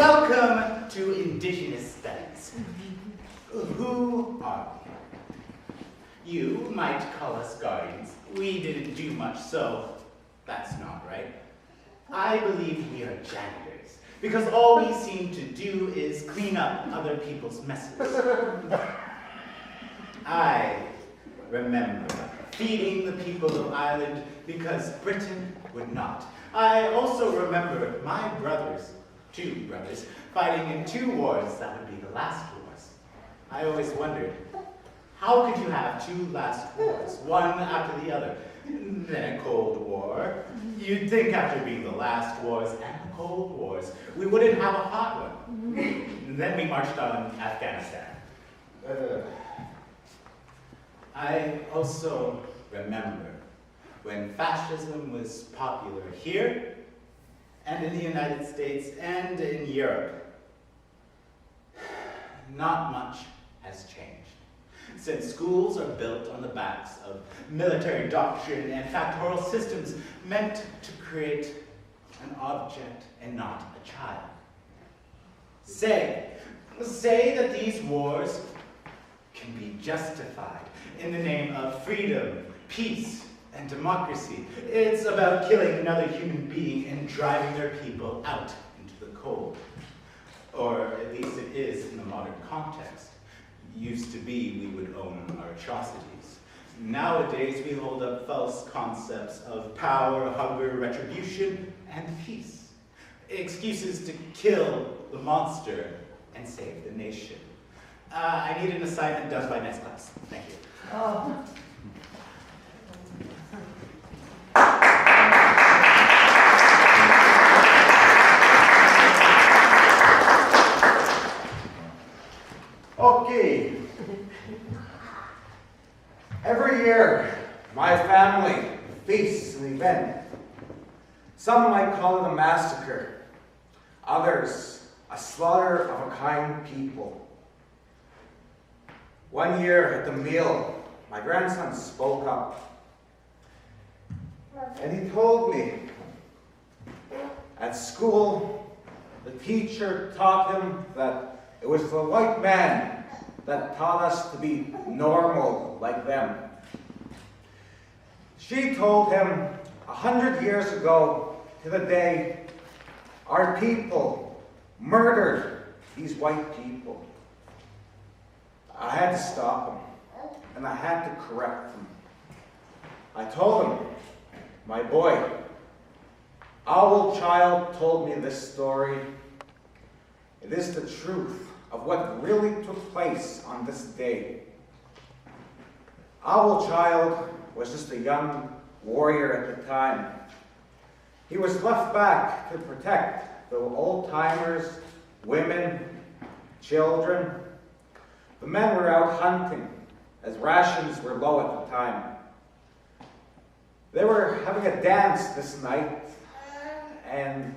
Welcome to Indigenous Studies. Who are we? You might call us guardians. We didn't do much, so that's not right. I believe we are janitors, because all we seem to do is clean up other people's messes. I remember feeding the people of Ireland because Britain would not. I also remember my brothers, 2 brothers, fighting in 2 wars that would be the last wars. I always wondered, how could you have 2 last wars, one after the other? Then a Cold War. You'd think after being the last wars and the Cold Wars, we wouldn't have a hot one. Then we marched on Afghanistan. I also remember when fascism was popular here, and in the United States, and in Europe. Not much has changed. Since schools are built on the backs of military doctrine and factorial systems meant to create an object and not a child. Say that these wars can be justified in the name of freedom, peace, and democracy. It's about killing another human being and driving their people out into the cold. Or at least it is in the modern context. Used to be we would own our atrocities. Nowadays we hold up false concepts of power, hunger, retribution, and peace. Excuses to kill the monster and save the nation. I need an assignment done by next class. Thank you. Oh. Okay. Every year, my family feasts an event. Some might call it a massacre. Others, a slaughter of a kind people. One year at the meal, my grandson spoke up. And he told me, at school, the teacher taught him that it was the white man that taught us to be normal like them. She told him 100 years ago to the day, our people murdered these white people. I had to stop him, and I had to correct him. I told him, my boy, Owl Child told me this story. It is the truth of what really took place on this day. Owl Child was just a young warrior at the time. He was left back to protect the old-timers, women, children. The men were out hunting, as rations were low at the time. They were having a dance this night, and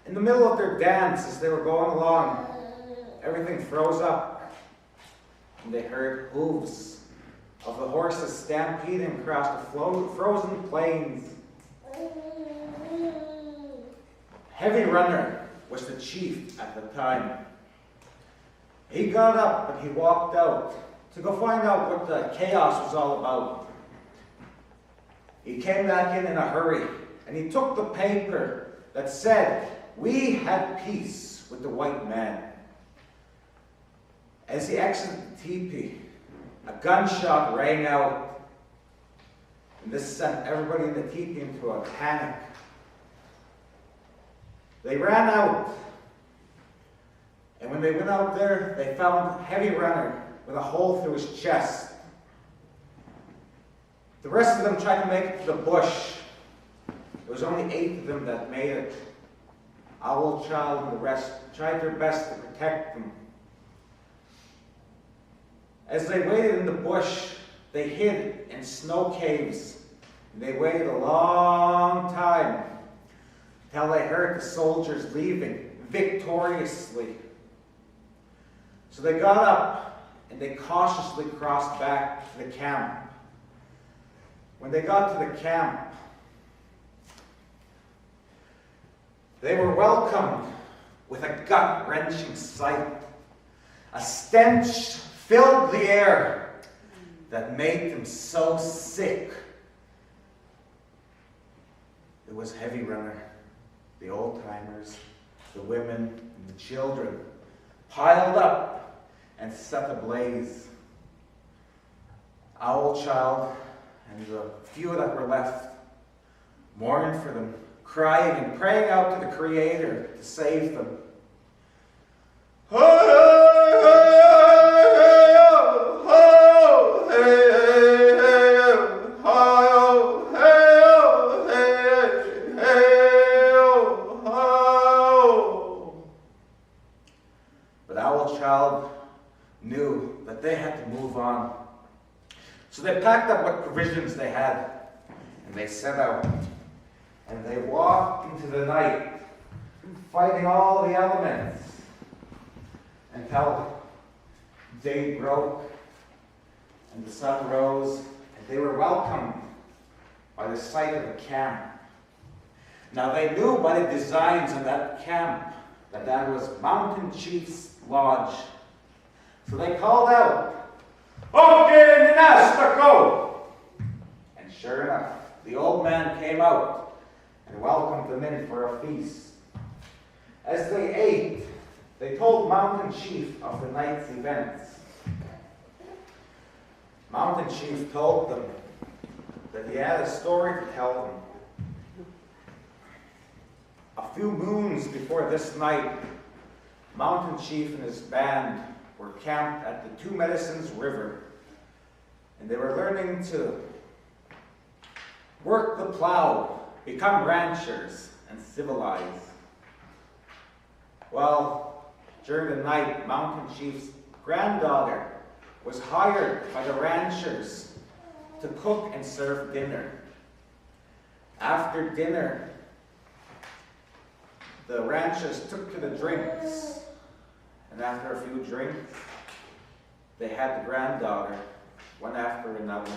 in the middle of their dance, as they were going along, everything froze up, and they heard hooves of the horses stampeding across the frozen plains. Heavy Runner was the chief at the time. He got up and he walked out to go find out what the chaos was all about. He came back in a hurry, and he took the paper that said, we had peace with the white man. As he exited the teepee, a gunshot rang out, and this sent everybody in the teepee into a panic. They ran out, and when they went out there, they found Heavy Runner with a hole through his chest. The rest of them tried to make it to the bush. There was only 8 of them that made it. Owl Child and the rest tried their best to protect them. As they waited in the bush, they hid in snow caves. And they waited a long time till they heard the soldiers leaving victoriously. So they got up and they cautiously crossed back to the camp. When they got to the camp, They were welcomed with a gut-wrenching sight. A stench filled the air that made them so sick. It was heavy runner, the old-timers, the women, and the children, piled up and set ablaze. Owl Child and the few that were left mourned for them, crying and praying out to the Creator to save them. But Owl Child knew that they had to move on. So they packed up what provisions they had, and they set out. And they walked into the night, fighting all the elements, until day broke, and the sun rose, and they were welcomed by the sight of a camp. Now they knew by the designs of that camp that that was Mountain Chief's lodge. So they called out, "Okay, Ninastaco!" And sure enough, the old man came out and welcomed them in for a feast. As they ate, they told Mountain Chief of the night's events. Mountain Chief told them that he had a story to tell them. A few moons before this night, Mountain Chief and his band were camped at the Two Medicines River, and they were learning to work the plow, become ranchers, and civilize. Well, during the night, Mountain Chief's granddaughter was hired by the ranchers to cook and serve dinner. After dinner, the ranchers took to the drinks, and after a few drinks, they had the granddaughter, one after another.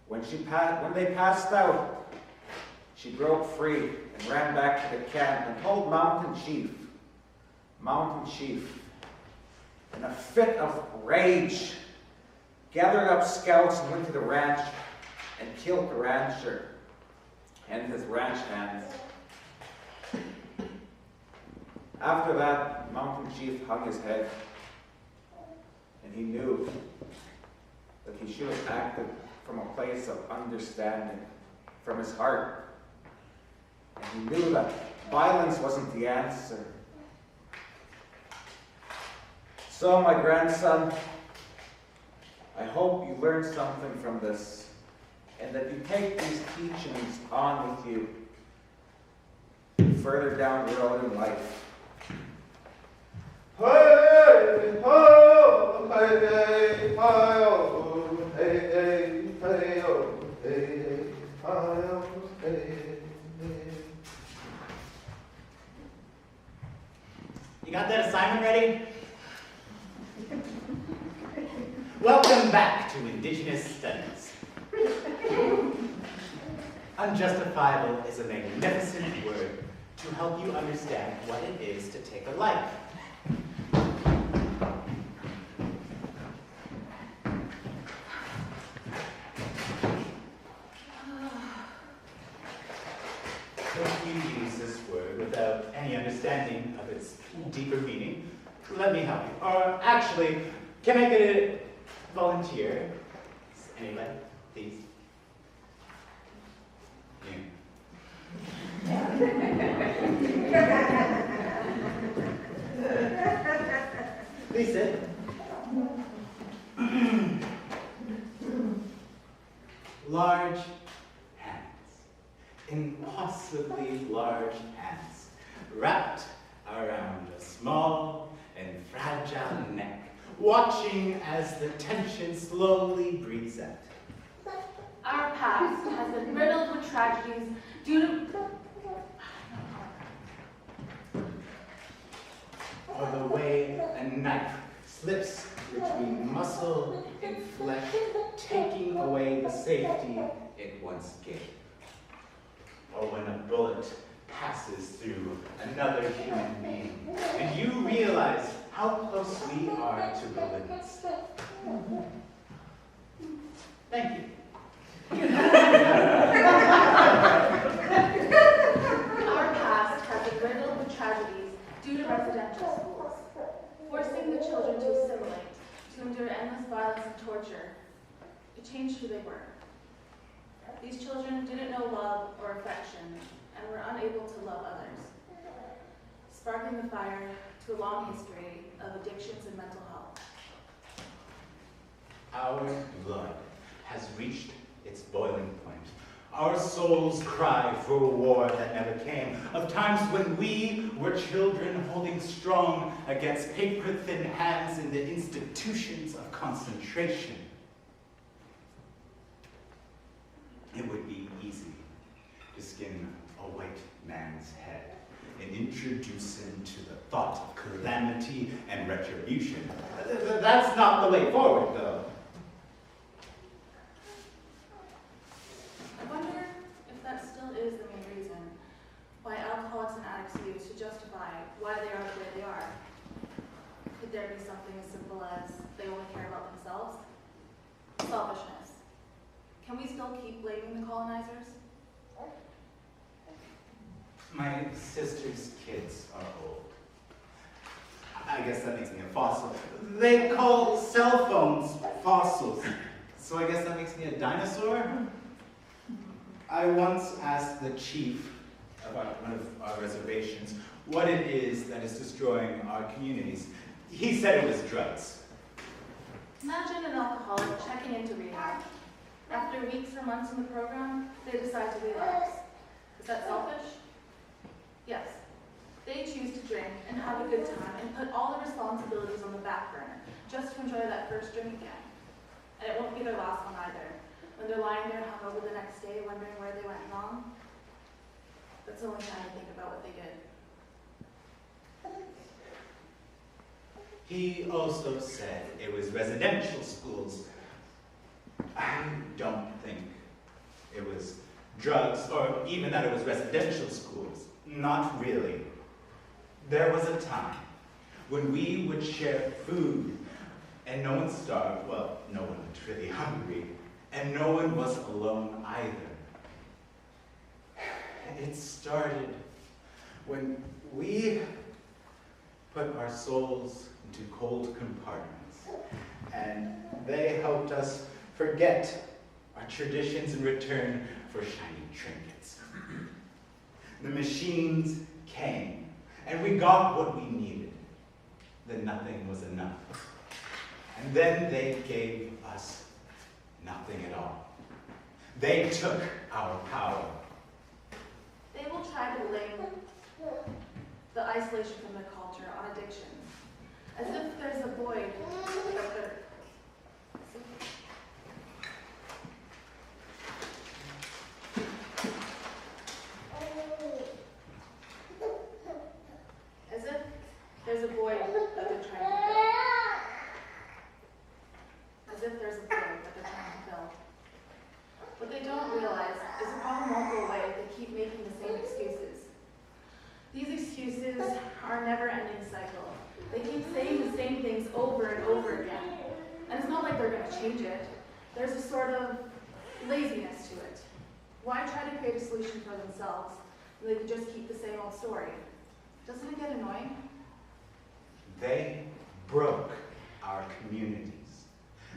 When they passed out, she broke free and ran back to the camp and told Mountain Chief, in a fit of rage, gathered up scouts and went to the ranch and killed the rancher and his ranch hands. After that, Mountain Chief hung his head, and he knew that he should have acted from a place of understanding, from his heart. And he knew that violence wasn't the answer. So, my grandson, I hope you learned something from this, and that you take these teachings on with you further down the road in life. Hey, ho, hey, hey, hi-oh, hey, hey, hey-oh, hey, hey, hi-oh, hey, hey. You got that assignment ready? Welcome back to Indigenous Studies. Unjustifiable is a magnificent word to help you understand what it is to take a life. If you use this word without any understanding of its deeper meaning, let me help you. Or actually, can I get a volunteer? Anybody, please? Please sit. Large hands, impossibly large hands, wrapped around a small and fragile neck, watching as the tension slowly breathes out. Our past has been riddled with tragedies due to... Or the way a knife slips between muscle and flesh, taking away the safety it once gave. Or when a bullet passes through another human being, and you realize how close we are to the limits. Thank you. Our past has been riddled with tragedies due to residential schools, forcing the children to assimilate, to endure endless violence and torture. It changed who they were. These children didn't know love or affection and were unable to love others, sparking the fire to a long history of addictions and mental health. Our blood has reached its boiling point. Our souls cry for a war that never came, of times when we were children holding strong against paper-thin hands in the institutions of concentration. It would be easy to skin a white man's head and introduce him to the thought of calamity and retribution. That's not the way forward, though. I wonder if that still is the main reason why alcoholics and addicts use to justify why they are the way they are. Could there be something as simple as they only care about themselves? Selfishness. Can we still keep blaming the colonizers? My sister's kids are old. I guess that makes me a fossil. They call cell phones fossils, so I guess that makes me a dinosaur? I once asked the chief about one of our reservations what it is that is destroying our communities. He said it was drugs. Imagine an alcoholic checking into rehab. After weeks or months in the program, they decide to relapse. Is that selfish? Yes. They choose to drink and have a good time and put all the responsibilities on the back burner just to enjoy that first drink again. And it won't be their last one either. When they're lying there hungover the next day wondering where they went wrong, that's the only time they think about what they did. He also said it was residential schools. I don't think it was drugs or even that it was residential schools. Not really. There was a time when we would share food and no one starved. Well, no one was really hungry and no one was alone either. It started when we put our souls into cold compartments and they helped us forget our traditions in return for shiny trinkets. The machines came, and we got what we needed. Then nothing was enough. And then they gave us nothing at all. They took our power. They will try to blame the isolation from their culture on addiction, as if there's a void that they're there's a void that they're trying to fill. As if there's a void that they're trying to fill. What they don't realize is the problem won't go away if they keep making the same excuses. These excuses are a never-ending cycle. They keep saying the same things over and over again. And it's not like they're going to change it. There's a sort of laziness to it. Why try to create a solution for themselves when they can just keep the same old story? Doesn't it get annoying? They broke our communities.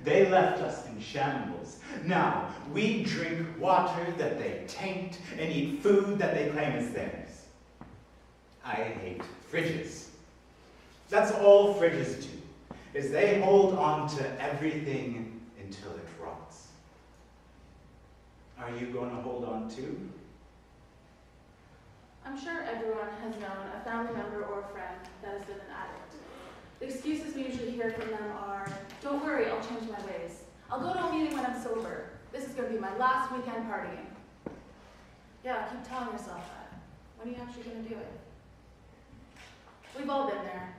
They left us in shambles. Now, we drink water that they taint and eat food that they claim is theirs. I hate fridges. That's all fridges do, is they hold on to everything until it rots. Are you going to hold on too? I'm sure everyone has known a family member or a friend that has been an addict. The excuses we usually hear from them are, don't worry, I'll change my ways. I'll go to a meeting when I'm sober. This is going to be my last weekend partying. Yeah, keep telling yourself that. When are you actually going to do it? We've all been there,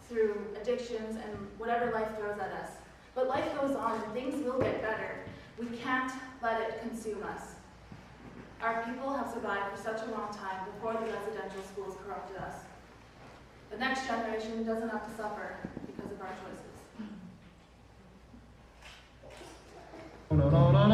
through addictions and whatever life throws at us. But life goes on and things will get better. We can't let it consume us. Our people have survived for such a long time before the residential schools corrupted us. The next generation doesn't have to suffer because of our choices. No, no, no, no.